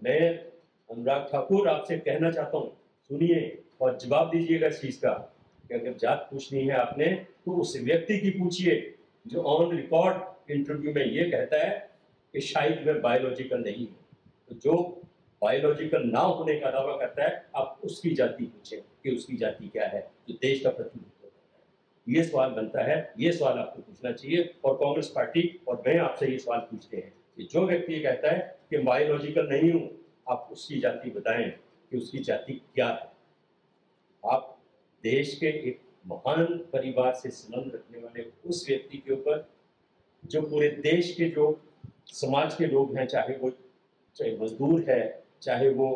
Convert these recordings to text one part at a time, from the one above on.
मैं अनुराग ठाकुर आपसे कहना चाहता हूँ, सुनिए और जवाब दीजिएगा इस चीज का कि अगर जात पूछनी है आपने तो उस व्यक्ति की पूछिए जो ऑन रिकॉर्ड इंटरव्यू में ये कहता है कि शायद मैं बायोलॉजिकल नहीं हूँ। तो जो बायोलॉजिकल ना होने का दावा करता है आप उसकी जाति पूछें कि उसकी जाति क्या है, जो देश का प्रतिनिधित्व करता है। ये सवाल बनता है, ये सवाल आपको पूछना चाहिए। और कांग्रेस पार्टी और मैं आपसे ये सवाल पूछते हैं कि जो व्यक्ति ये कहता है कि बायोलॉजिकल नहीं हूँ, आप उसकी जाति बताएं कि उसकी जाति क्या है। आप देश के एक महान परिवार से संबंध रखने वाले उस व्यक्ति के ऊपर जो पूरे देश के जो समाज के लोग हैं, चाहे मजदूर है, चाहे वो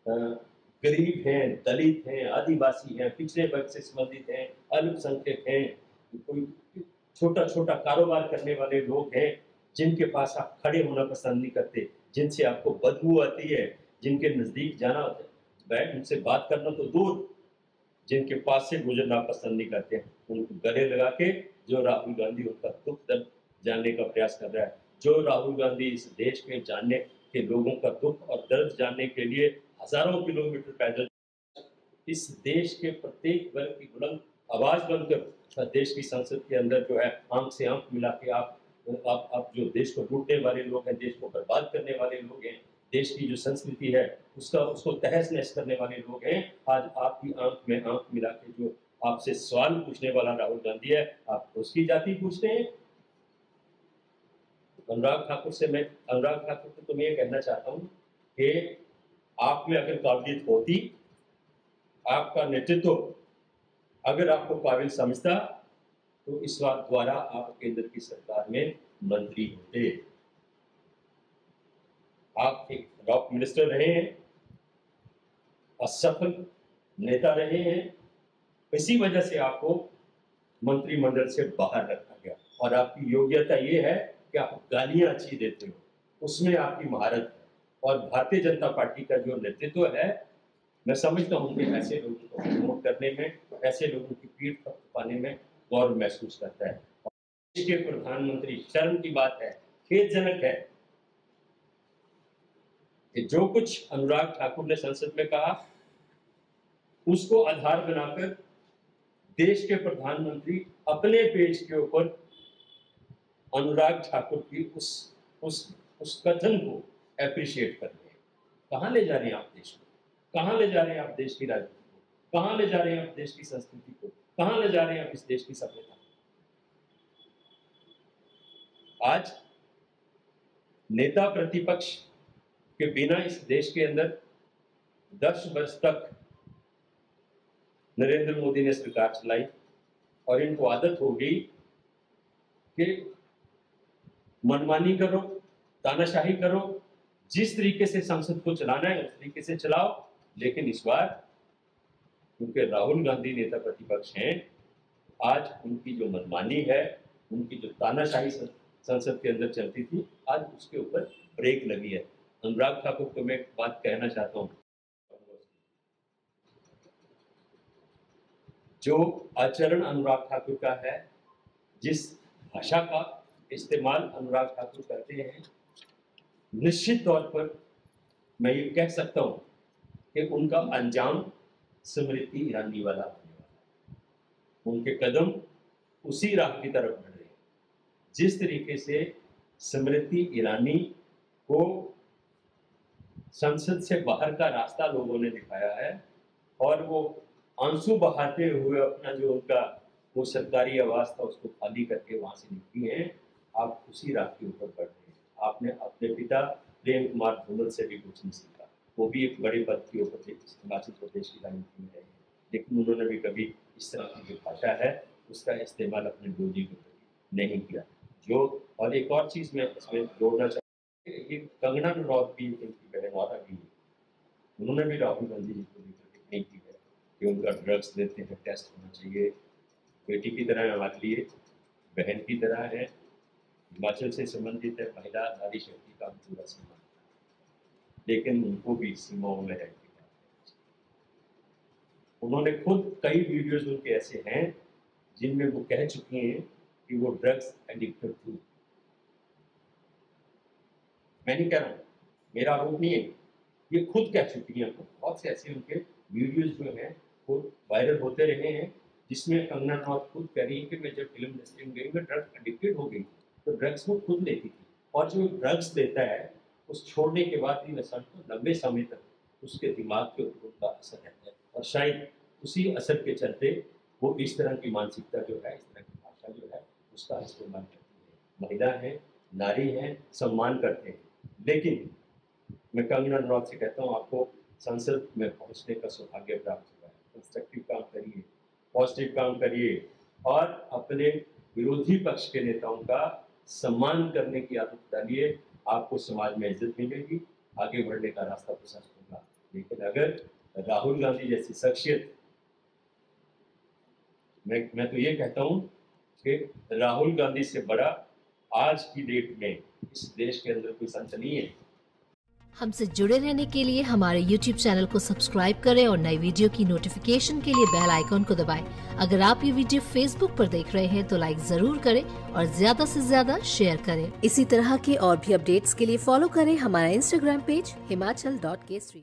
गरीब हैं, दलित हैं, आदिवासी हैं, पिछड़े वर्ग से संबंधित हैं, अल्पसंख्यक हैं, कोई छोटा छोटा कारोबार करने वाले लोग हैं जिनके पास आप खड़े होना पसंद नहीं करते, जिनसे आपको बदबू आती है, जिनके नजदीक जाना बैठ उनसे बात करना तो दूर, जिनके पास से गुजरना पसंद नहीं करते हैं, उनको गले लगा के जो राहुल गांधी उनका दुख दर्द जानने का प्रयास कर रहा है, जो राहुल गांधी इस देश के जानने के लोगों का दुख और दर्द जानने के लिए हजारों किलोमीटर पैदल इस देश के प्रत्येक वर्ग की बुलंद आवाज बनकर देश की संसद के अंदर जो है आंख से आंख मिला के आप जो देश को लूटने वाले लोग हैं, देश को बर्बाद करने वाले लोग हैं, देश की जो संस्कृति है उसको तहस नहस करने वाले लोग हैं, आज आपकी आंख में आंख मिला के जो आपसे सवाल पूछने वाला राहुल गांधी है, आप उसकी जाति पूछते हैं। अनुराग ठाकुर से तो मैं ये कहना चाहता हूँ कि आप में अगर काबिलियत होती, आपका नेतृत्व अगर आपको काबिल समझता तो इस बार द्वारा आप केंद्र की सरकार में मंत्री होते। आप एक टॉप मिनिस्टर रहे हैं, असफल नेता रहे हैं, इसी वजह से आपको मंत्रिमंडल से बाहर रखा गया। और आपकी योग्यता ये है कि आप गालियां अच्छी देते हो, उसमें आपकी महारत है। और भारतीय जनता पार्टी का जो नेतृत्व है, मैं समझता हूँ कि ऐसे लोगों को प्रमोट करने में, ऐसे लोगों की पीठ पाने में गौरव महसूस करता है। देश के प्रधानमंत्री, शर्म की बात है, खेदजनक है कि जो कुछ अनुराग ठाकुर ने संसद में कहा उसको आधार बनाकर देश के प्रधानमंत्री अपने पेज के ऊपर अनुराग ठाकुर की उस कथन को एप्रिशिएट कर रहे हैं। कहाँ ले जा रहे हैं आप देश को? कहाँ ले जा रहे हैं आप देश की राजनीति को? कहाँ ले जा रहे हैं आप देश की संस्कृति को? कहाँ ले जा रहे हैं आप इस देश की सभ्यता? आज नेता प्रतिपक्ष के बिना इस देश के अंदर 10 वर्ष तक नरेंद्र मोदी ने सरकार चलाई और इनको आदत हो गई कि मनमानी करो, तानाशाही करो, जिस तरीके से संसद को चलाना है उस तरीके से चलाओ। लेकिन इस बार क्योंकि राहुल गांधी नेता प्रतिपक्ष हैं, आज उनकी जो मनमानी है, उनकी जो तानाशाही संसद के अंदर चलती थी, आज उसके ऊपर ब्रेक लगी है। अनुराग ठाकुर को मैं एक बात कहना चाहता हूँ, जो आचरण अनुराग ठाकुर का है, जिस भाषा का इस्तेमाल अनुराग ठाकुर करते हैं, निश्चित तौर पर मैं ये कह सकता हूँ कि उनका अंजाम स्मृति ईरानी वाला होने वाला है। उनके कदम उसी राह की तरफ बढ़ रहे हैं। जिस तरीके से स्मृति ईरानी को संसद से बाहर का रास्ता लोगों ने दिखाया है और वो आंसू बहाते हुए अपना जो उनका वो सरकारी आवास था उसको खाली करके वहां से निकली हैं, आप उसी राह के ऊपर बढ़ रहे हैं। आपने अपने पिता प्रेम कुमार धूमल से भी कुछ नहीं सीखा। वो भी एक बड़े पद के ऊपर थे, हिमाचल प्रदेश की राजनीति में रहे हैं, लेकिन उन्होंने भी कभी इस तरह की जो भाषा है उसका इस्तेमाल अपने डोजी के प्रति नहीं किया। जो और एक और चीज मैं इसमें जोड़ना चाहता हूँ, कंगना रनौत भी उनकी बहन वाला भी, उन्होंने भी राहुल गांधी जी को लेकर टिप्पणी की है कि उनका ड्रग्स लेते हैं, टेस्ट होना चाहिए। बेटी की तरह हमारे लिए, बहन की तरह है, हिमाचल से संबंधित है, महिला नारी शक्ति का पूरा सम्मान, लेकिन उनको भी सीमाओं में रहने की बात है। उन्होंने खुद कई वीडियोज उनके ऐसे हैं जिनमें वो कह चुकी हैं कि वो ड्रग्स एडिक्टेड थी। मैं नहीं कह रहा हूँ, मेरा आरोप नहीं है, ये खुद कह चुकी हैं। बहुत से ऐसे उनके वीडियोज जो हैं वो वायरल होते रहे हैं, जिसमें कंगना रनौत खुद कह रही है कि मैं जब फिल्म इंडस्ट्री में गई मैं ड्रग एडिक्टेड हो गई, तो ड्रग्स वो खुद लेती थी, और जो ड्रग्स लेता है उस छोड़ने के बाद भी व्यसन को लंबे समय तक उसके दिमाग के ऊपर उनका असर रहता है, और शायद उसी असर के चलते वो इस तरह की मानसिकता जो है, इस तरह की भाषा जो है उसका इस्तेमाल करती है। महिला है, नारी है, सम्मान करते हैं, लेकिन मैं कंगना रनौत से कहता हूँ आपको संसद में पहुंचने का सौभाग्य प्राप्त हुआ है। कंस्ट्रक्टिव काम करिए, पॉजिटिव काम करिए, और अपने विरोधी पक्ष के नेताओं का सम्मान करने की आदत डालिए। आपको समाज में इज्जत मिलेगी, आगे बढ़ने का रास्ता प्रशस्त होगा। लेकिन अगर राहुल गांधी जैसी शख्सियत, मैं तो ये कहता हूँ कि राहुल गांधी से बड़ा आज की डेट में इस देश के अंदर कोई संत नहीं है। हमसे जुड़े रहने के लिए हमारे YouTube चैनल को सब्सक्राइब करें और नई वीडियो की नोटिफिकेशन के लिए बेल आइकॉन को दबाएं। अगर आप ये वीडियो Facebook पर देख रहे हैं तो लाइक जरूर करें और ज्यादा से ज्यादा शेयर करें। इसी तरह के और भी अपडेट्स के लिए फॉलो करें हमारा Instagram पेज himachal.k3।